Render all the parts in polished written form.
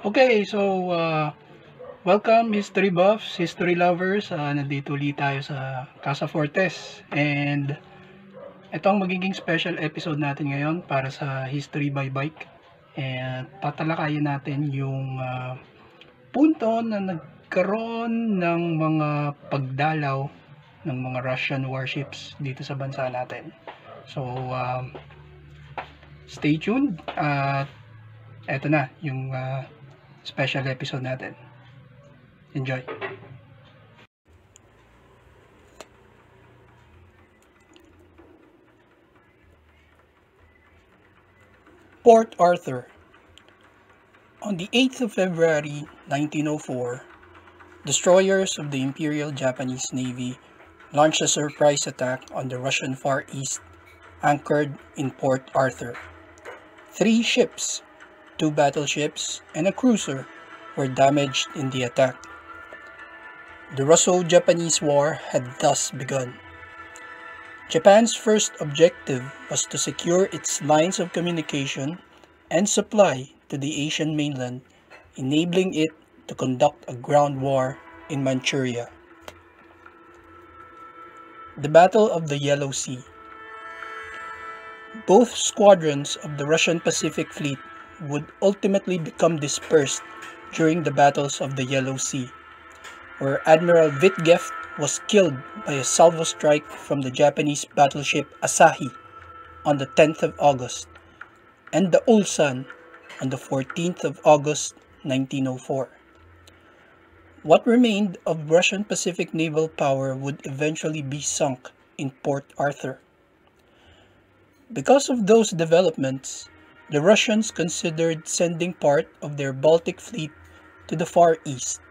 Okay, so welcome history buffs, history lovers. Nandito ulit tayo sa Casa Fortes. And ito ang magiging special episode natin ngayon para sa History by Bike. And tatalakayin natin yung punto na nagkaroon ng mga pagdalaw ng mga Russian warships dito sa bansa natin. So, stay tuned at eto na yung special episode natin. Enjoy! Port Arthur. On the 8th of February 1904, destroyers of the Imperial Japanese Navy launched a surprise attack on the Russian Far East, anchored in Port Arthur. 3 ships, 2 battleships, and a cruiser were damaged in the attack. The Russo-Japanese War had thus begun. Japan's first objective was to secure its lines of communication and supply to the Asian mainland, enabling it to conduct a ground war in Manchuria. The Battle of the Yellow Sea. Both squadrons of the Russian Pacific Fleet would ultimately become dispersed during the battles of the Yellow Sea, where Admiral Wittgeft was killed by a salvo strike from the Japanese battleship Asahi on the 10th of August, and the Ulsan on the 14th of August 1904. What remained of Russian Pacific naval power would eventually be sunk in Port Arthur. Because of those developments, the Russians considered sending part of their Baltic fleet to the Far East.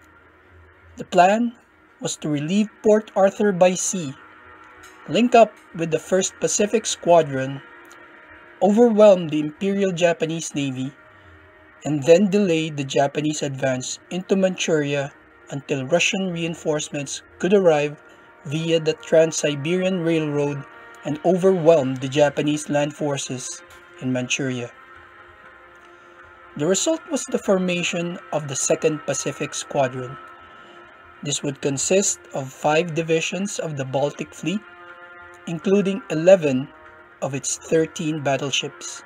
The plan was to relieve Port Arthur by sea, link up with the 1st Pacific Squadron, overwhelm the Imperial Japanese Navy, and then delay the Japanese advance into Manchuria until Russian reinforcements could arrive via the Trans-Siberian Railroad and overwhelm the Japanese land forces in Manchuria. The result was the formation of the 2nd Pacific Squadron. This would consist of 5 divisions of the Baltic Fleet, including 11 of its 13 battleships.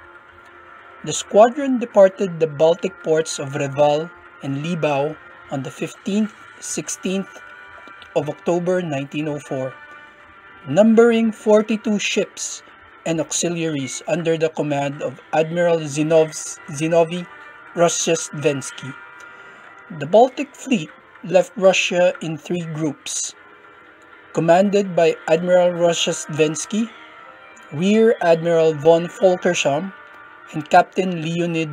The squadron departed the Baltic ports of Reval and Libau on the 15th, 16th of October 1904, numbering 42 ships and auxiliaries under the command of Admiral Zinovy Rozhestvensky. The Baltic Fleet left Russia in 3 groups, commanded by Admiral Rozhestvensky, Rear Admiral von Volkersham, and Captain Leonid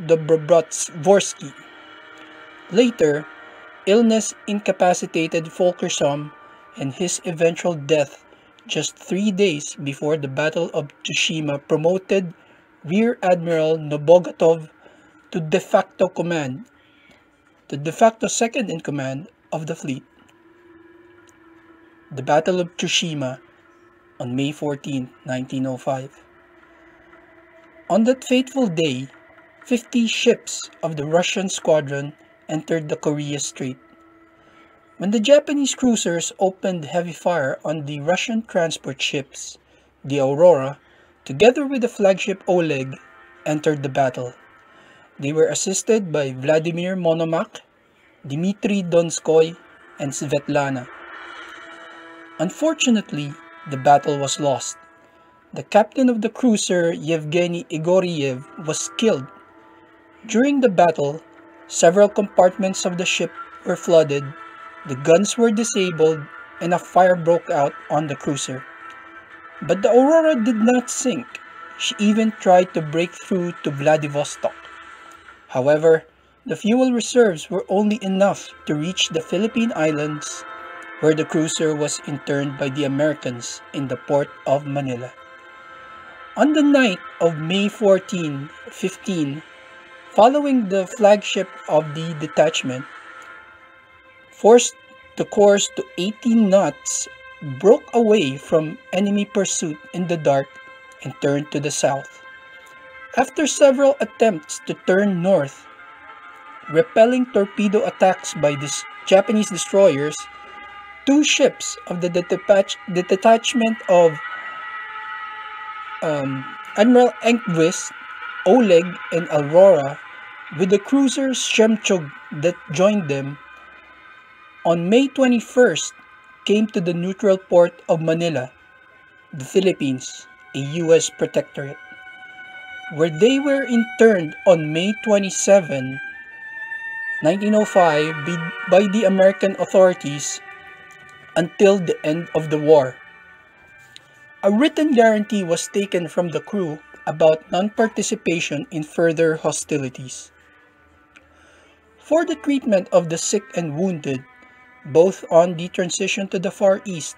Dobrobrotsvorsky. Later, illness incapacitated Volkersham, and his eventual death just 3 days before the Battle of Tsushima promoted Rear Admiral Nobogatov to de facto command, the de facto second in command of the fleet. The Battle of Tsushima on May 14, 1905. On that fateful day, 50 ships of the Russian squadron entered the Korea Strait. When the Japanese cruisers opened heavy fire on the Russian transport ships, the Aurora, together with the flagship Oleg, entered the battle. They were assisted by Vladimir Monomakh, Dmitry Donskoy, and Svetlana. Unfortunately, the battle was lost. The captain of the cruiser, Yevgeny Igoriev, was killed. During the battle, several compartments of the ship were flooded, the guns were disabled, and a fire broke out on the cruiser. But the Aurora did not sink. She even tried to break through to Vladivostok. However, the fuel reserves were only enough to reach the Philippine Islands, where the cruiser was interned by the Americans in the port of Manila. On the night of May 14, 15, following the flagship of the detachment, forced to course to 18 knots, broke away from enemy pursuit in the dark and turned to the south. After several attempts to turn north, repelling torpedo attacks by Japanese destroyers, two ships of the detachment of Admiral Enquist, Oleg, and Aurora, with the cruiser Shemchug that joined them, on May 21st came to the neutral port of Manila, the Philippines, a U.S. protectorate, where they were interned on May 27, 1905 by the American authorities until the end of the war. A written guarantee was taken from the crew about non-participation in further hostilities. For the treatment of the sick and wounded, both on the transition to the Far East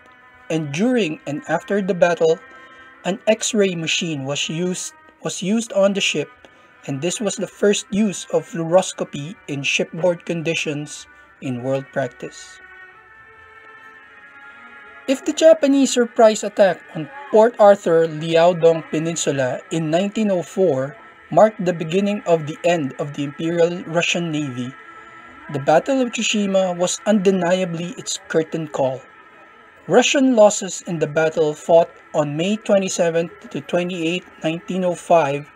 and during and after the battle, an X-ray machine was used on the ship, and this was the first use of fluoroscopy in shipboard conditions in world practice. If the Japanese surprise attack on Port Arthur, Liaodong Peninsula in 1904 marked the beginning of the end of the Imperial Russian Navy, the Battle of Tsushima was undeniably its curtain call. Russian losses in the battle fought on May 27 to 28, 1905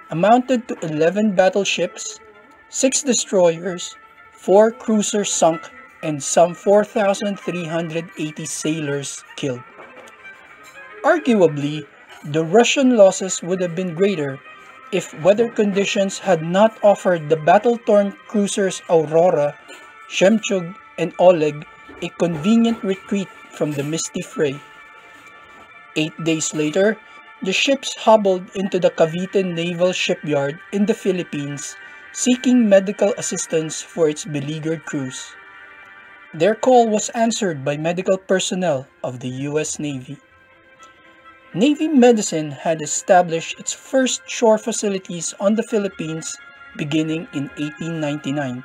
amounted to 11 battleships, 6 destroyers, 4 cruisers sunk, and some 4,380 sailors killed. Arguably, the Russian losses would have been greater if weather conditions had not offered the battle-torn cruisers Aurora, Shemchug, and Oleg a convenient retreat from the misty fray. 8 days later, the ships hobbled into the Cavite Naval Shipyard in the Philippines, seeking medical assistance for its beleaguered crews. Their call was answered by medical personnel of the U.S. Navy. Navy medicine had established its first shore facilities on the Philippines beginning in 1899.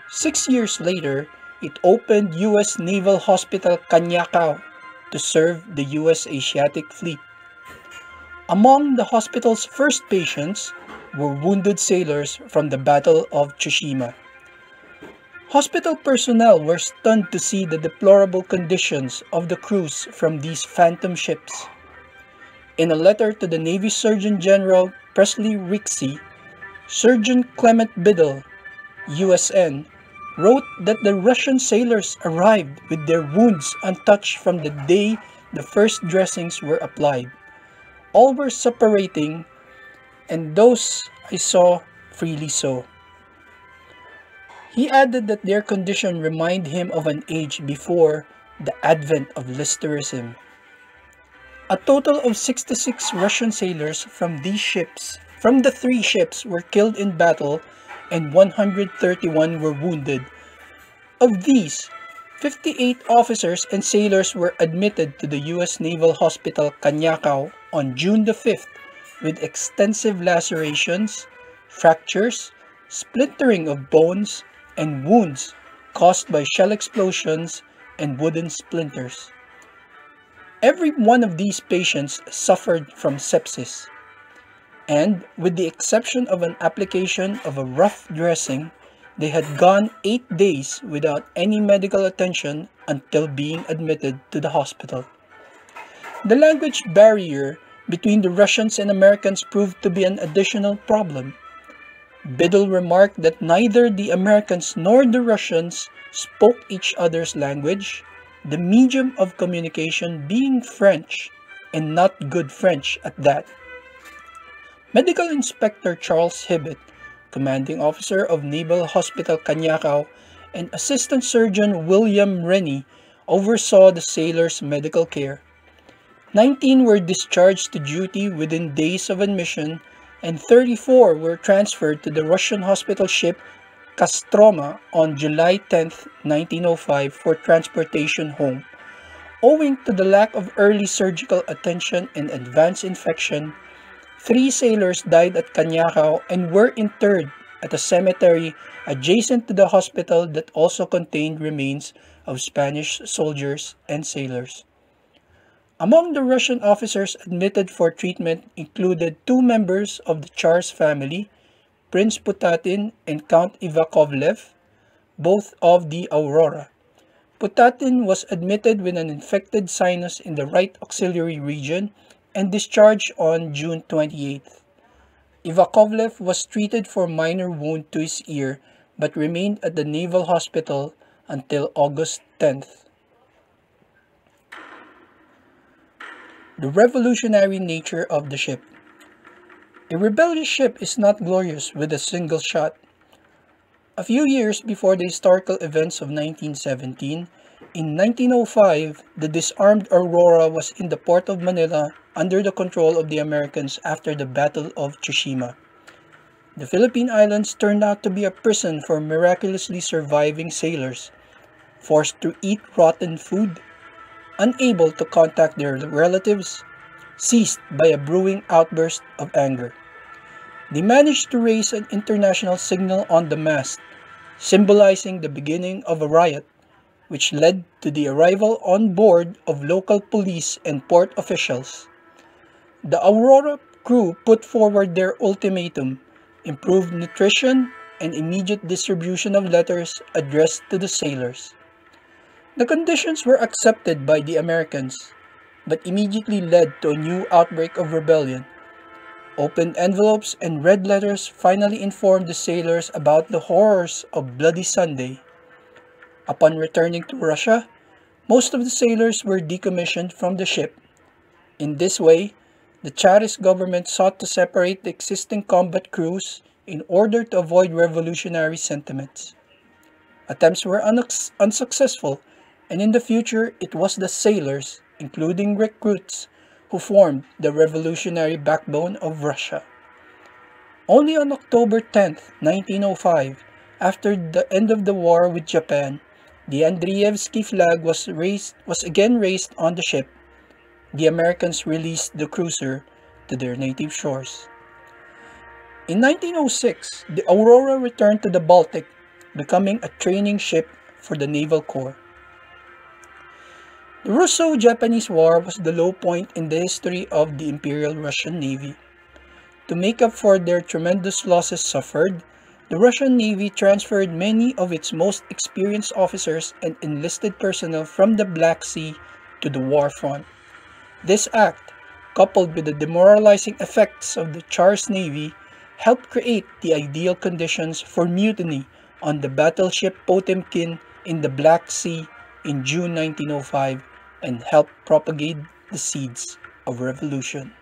6 years later, it opened U.S. Naval Hospital Cañacao to serve the U.S. Asiatic Fleet. Among the hospital's first patients were wounded sailors from the Battle of Tsushima. Hospital personnel were stunned to see the deplorable conditions of the crews from these phantom ships. In a letter to the Navy Surgeon General Presley Rixey, Surgeon Clement Biddle, USN, wrote that the Russian sailors arrived with their wounds untouched from the day the first dressings were applied. All were suppurating, and those I saw freely so. He added that their condition reminded him of an age before the advent of Listerism. A total of 66 Russian sailors from the 3 ships were killed in battle, and 131 were wounded. Of these, 58 officers and sailors were admitted to the U.S. Naval Hospital Cañacao on June the 5th with extensive lacerations, fractures, splintering of bones, and wounds caused by shell explosions and wooden splinters. Every one of these patients suffered from sepsis, and with the exception of an application of a rough dressing, they had gone 8 days without any medical attention until being admitted to the hospital. The language barrier between the Russians and Americans proved to be an additional problem. Biddle remarked that neither the Americans nor the Russians spoke each other's language, the medium of communication being French, and not good French at that. Medical Inspector Charles Hibbett, commanding officer of Naval Hospital Cañacao, and Assistant Surgeon William Rennie oversaw the sailors' medical care. 19 were discharged to duty within days of admission, and 34 were transferred to the Russian hospital ship Kostroma on July 10, 1905 for transportation home. Owing to the lack of early surgical attention and advanced infection, 3 sailors died at Cañacao and were interred at a cemetery adjacent to the hospital that also contained remains of Spanish soldiers and sailors. Among the Russian officers admitted for treatment included 2 members of the Tsar's family, Prince Putatin and Count Ivakovlev, both of the Aurora. Putatin was admitted with an infected sinus in the right auxiliary region and discharged on June 28th. Ivakovlev was treated for a minor wound to his ear but remained at the Naval Hospital until August 10th. The revolutionary nature of the ship. A rebellious ship is not glorious with a single shot. A few years before the historical events of 1917, in 1905, the disarmed Aurora was in the port of Manila under the control of the Americans after the Battle of Tsushima. The Philippine Islands turned out to be a prison for miraculously surviving sailors, forced to eat rotten food, unable to contact their relatives, seized by a brewing outburst of anger. They managed to raise an international signal on the mast, symbolizing the beginning of a riot, which led to the arrival on board of local police and port officials. The Aurora crew put forward their ultimatum: improved nutrition and immediate distribution of letters addressed to the sailors. The conditions were accepted by the Americans, but immediately led to a new outbreak of rebellion. Opened envelopes and red letters finally informed the sailors about the horrors of Bloody Sunday. Upon returning to Russia, most of the sailors were decommissioned from the ship. In this way, the Tsarist government sought to separate the existing combat crews in order to avoid revolutionary sentiments. Attempts were unsuccessful, and in the future it was the sailors, including recruits, who formed the revolutionary backbone of Russia. Only on October 10, 1905, after the end of the war with Japan, the Andreevsky flag was again raised on the ship. The Americans released the cruiser to their native shores. In 1906, the Aurora returned to the Baltic, becoming a training ship for the Naval Corps. The Russo-Japanese War was the low point in the history of the Imperial Russian Navy. To make up for their tremendous losses suffered, the Russian Navy transferred many of its most experienced officers and enlisted personnel from the Black Sea to the war front. This act, coupled with the demoralizing effects of the Tsar's Navy, helped create the ideal conditions for mutiny on the battleship Potemkin in the Black Sea in June 1905 and helped propagate the seeds of revolution.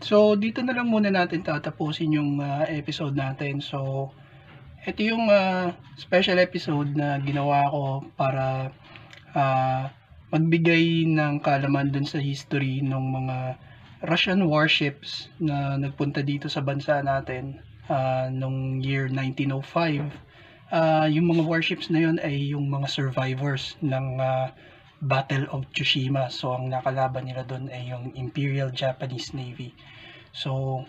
So dito na lang muna natin tatapusin yung episode natin. So ito yung special episode na ginawa ko para magbigay ng kaalaman dun sa history ng mga Russian warships na nagpunta dito sa bansa natin nung year 1905. Yung mga warships na yun ay yung mga survivors ng Battle of Tsushima. So ang nakalaban nila doon ay yung Imperial Japanese Navy. So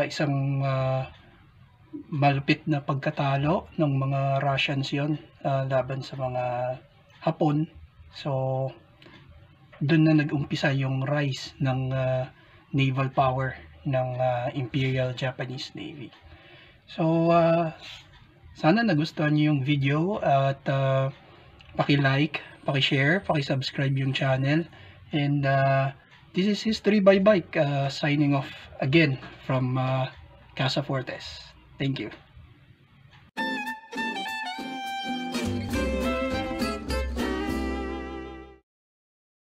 isang malupit na pagkatalo ng mga Russians yon laban sa mga Hapon. So doon na nag-umpisa yung rise ng naval power ng Imperial Japanese Navy. So sana nagustuhan niyo yung video at paki-like, paki-share, paki-subscribe yung channel. And this is History by Bike signing off again from Casa Fortes. Thank you.